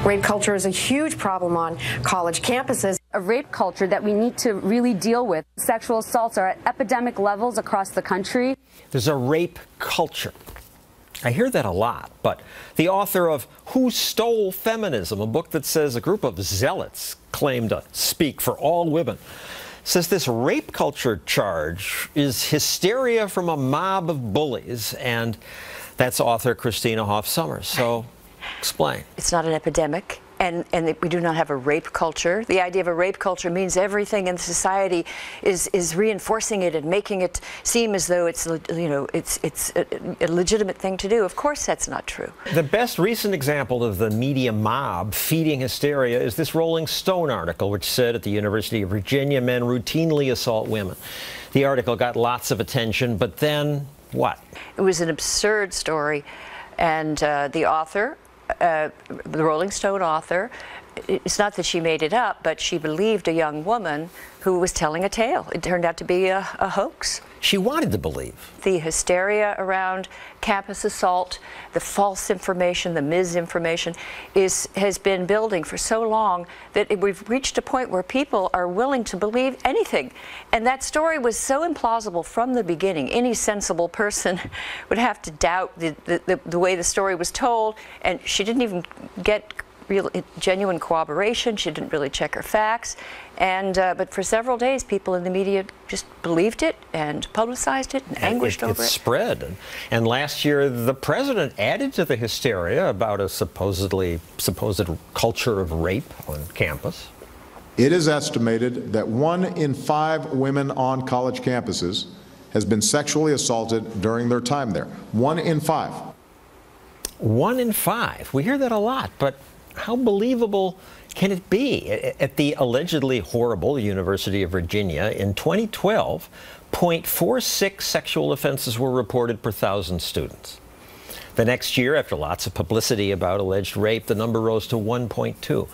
Rape culture is a huge problem on college campuses. A rape culture that we need to really deal with. Sexual assaults are at epidemic levels across the country. There's a rape culture. I hear that a lot, but the author of Who Stole Feminism, a book that says a group of zealots claim to speak for all women, says this rape culture charge is hysteria from a mob of bullies, and that's author Christina Hoff Sommers. So explain. It's not an epidemic, and we do not have a rape culture. The idea of a rape culture means everything in society is reinforcing it and making it seem as though it's, you know, it's a legitimate thing to do. Of course that's not true. The best recent example of the media mob feeding hysteria is this Rolling Stone article, which said at the University of Virginia, men routinely assault women. The article got lots of attention, but then what? It was an absurd story, and the author, the Rolling Stone author, it's not that she made it up, but she believed a young woman who was telling a tale. It turned out to be a hoax. She wanted to believe. The hysteria around campus assault, the false information, the misinformation has been building for so long that we've reached a point where people are willing to believe anything. And that story was so implausible from the beginning. Any sensible person would have to doubt the way the story was told, and she didn't even get real genuine corroboration. She didn't really check her facts, and but for several days people in the media just believed it and publicized it and anguished over it. It spread, and last year the president added to the hysteria about a supposed culture of rape on campus. It is estimated that 1 in 5 women on college campuses has been sexually assaulted during their time there. 1 in 5. 1 in 5. We hear that a lot, but how believable can it be? At the allegedly horrible University of Virginia, in 2012, 0.46 sexual offenses were reported per 1,000 students. The next year, after lots of publicity about alleged rape, the number rose to 1.2.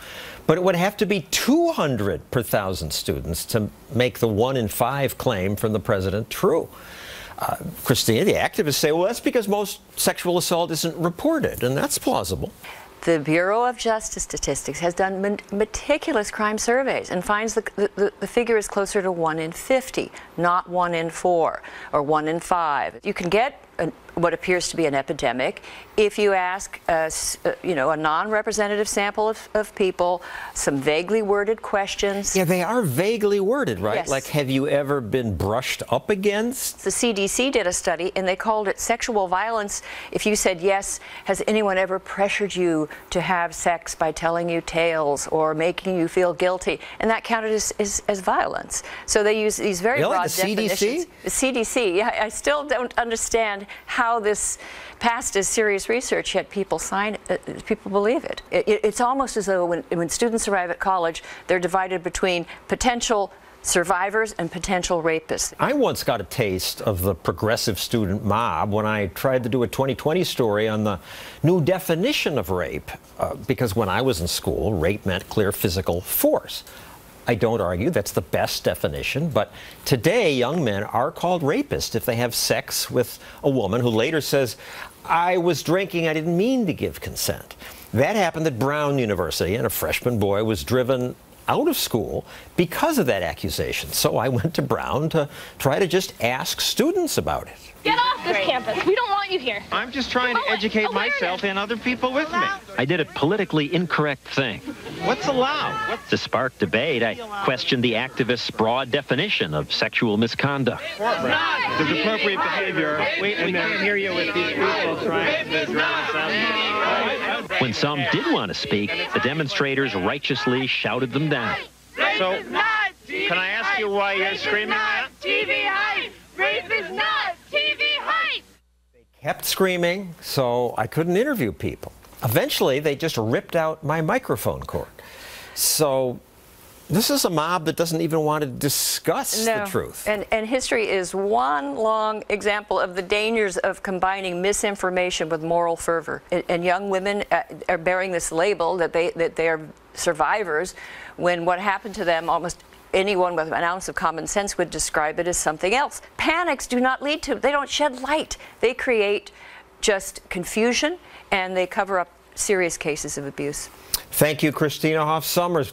But it would have to be 200 per 1,000 students to make the 1 in 5 claim from the president true. Christina, the activists say, well, that's because most sexual assault isn't reported, and that's plausible. The Bureau of Justice Statistics has done meticulous crime surveys and finds the figure is closer to 1 in 50, not 1 in 4 or 1 in 5. You can get what appears to be an epidemic if you ask you know, a non-representative sample of people some vaguely worded questions. Yeah, they are vaguely worded, right? Yes. Like, have you ever been brushed up against? The CDC did a study, and they called it sexual violence. If you said yes, has anyone ever pressured you to have sex by telling you tales or making you feel guilty? And that counted as violence. So they use these very broad definitions. The CDC? Yeah, I still don't understand how this passed as serious research, yet people people believe it. It's almost as though when students arrive at college, they're divided between potential survivors and potential rapists. I once got a taste of the progressive student mob when I tried to do a 2020 story on the new definition of rape, because when I was in school, rape meant clear physical force. I don't argue that's the best definition, but today young men are called rapists if they have sex with a woman who later says, I was drinking, I didn't mean to give consent. That happened at Brown University, and a freshman boy was driven out of school because of that accusation. So I went to Brown to try to just ask students about it. Get off this campus. We don't want you here. I'm just trying to educate myself and other people with me. I did a politically incorrect thing. What's allowed? To spark debate, I questioned the activists' broad definition of sexual misconduct. There's appropriate behavior. We can't hear you with these people trying to drown us out. When some did want to speak, the demonstrators righteously shouted them down. So, can I ask you why you're screaming that? TV hype! Rape is not TV hype! They kept screaming, so I couldn't interview people. Eventually, they just ripped out my microphone cord. So this is a mob that doesn't even want to discuss the truth. And history is one long example of the dangers of combining misinformation with moral fervor. And young women are bearing this label that they are survivors, when what happened to them, almost anyone with an ounce of common sense would describe it as something else. Panics do not lead to, they don't shed light. They create just confusion, and they cover up serious cases of abuse. Thank you, Christina Hoff Sommers.